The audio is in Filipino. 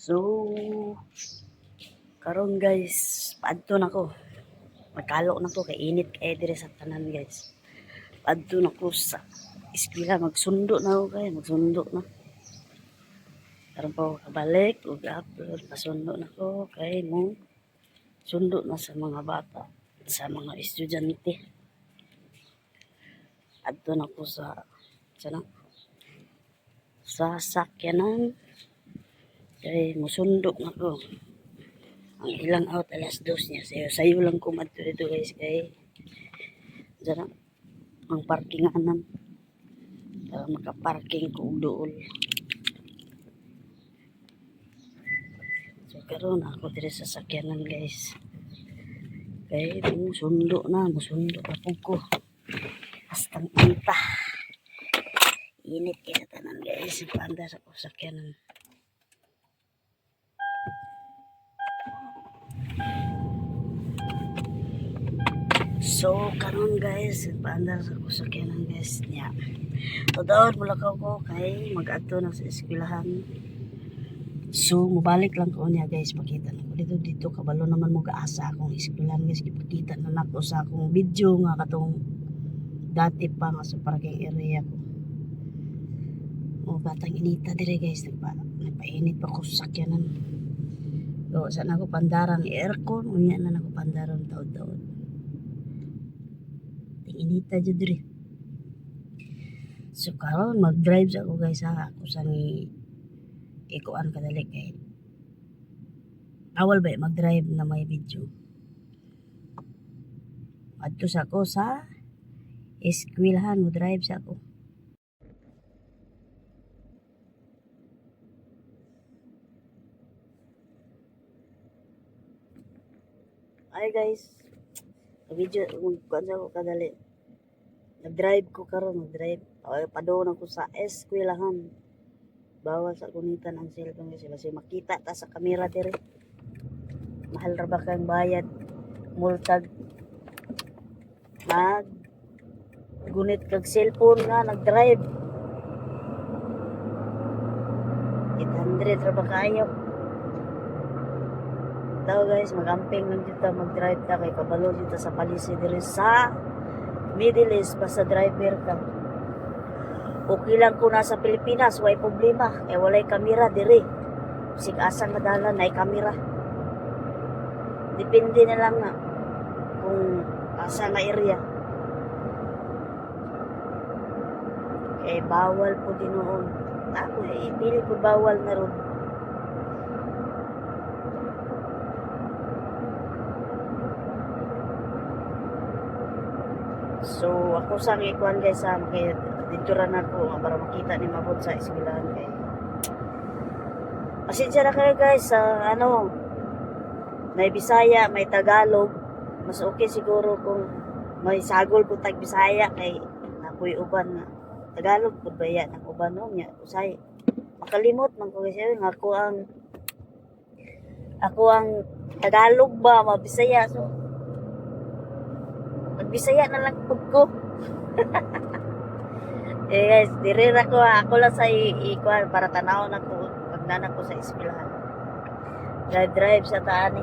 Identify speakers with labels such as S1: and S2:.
S1: So, karon guys, paadto na ko. Magkalo na ko kay init kay dire sa tanan guys. Paadto na ko sa eskwela, magsundo na ako kay magsundo na. Karon pa ako kabalik ug upload pasundo na ko kay mo sundo na sa mga bata, sa mga estudyante. Adto na ko sa sakyanan kay musundo na ko. Ang ilang out alas 2 niya. Sayo lang ko madto dito guys kay dyan ang parkinganan para makaparking ko doon. So karon ako dire sa sakyanan guys. Kay musundo ako ko. Hastang anta. Init kaya tanan guys. Paandar ako sa sakyanan. So karon guys, paandar ako sa sakyanan guys niya. Todawad mula ko kay mag-adto na sa eskwelahan. So mubalik lang ko niya guys, pakita na ko dito kabalo naman mo gaasa akong eskwelahan guys, ipakita na nako sa akong video nga katong dati pa nga sa parking area ko. Batang inita dire guys, nagpainit pa ko sa sakyanan. So saan ako pandaran aircon, unya na nako pandaran taod-taod. Inita jud dire. So karon mag-drive sa ako guys ha. Ako sa ni ikuan kadali kay awal ba mag-drive na may video. Adto sa ako sa eskwelahan mo drive sa ako. Ay guys, video kuan sa ako kadali. Nag-drive ko karon, padoon ako sa eskwelahan. Bawal sa kunitan ang cellphone kasi basi makita ta sa kamera dire. Mahal ra ba kang bayad multag mag gunit kag cellphone nga nag-drive. 800 ra ba kayo? Daw guys, magamping lang dito mag-drive ta kay kabalo dito sa palisi dire sa Middle East basta driver ka. Okay lang kung nasa Pilipinas, way problema. Eh walay kamera dire. Sig asang madala na kamera. Depende na lang na kung asa nga area. Eh bawal po din noon. Ako pili po bawal na ron. So ako sa ikuan guys sa dito ra na ko para makita ni mabot sa eskwelahan kay. Pasensya na kayo guys sa may Bisaya, may Tagalog. Mas okay siguro kung may sagol po tag Bisaya kay nakoy uban nga Tagalog pud baya nang uban no nya usay. Makalimot man ko guys nga ako ang Tagalog ba mabisaya so magbisaya na lang pud ko. Eh guys, dire ra ko ako lang sa ikuan para tanaw na ko pagdana ko sa eskwelahan. Drive sa taani.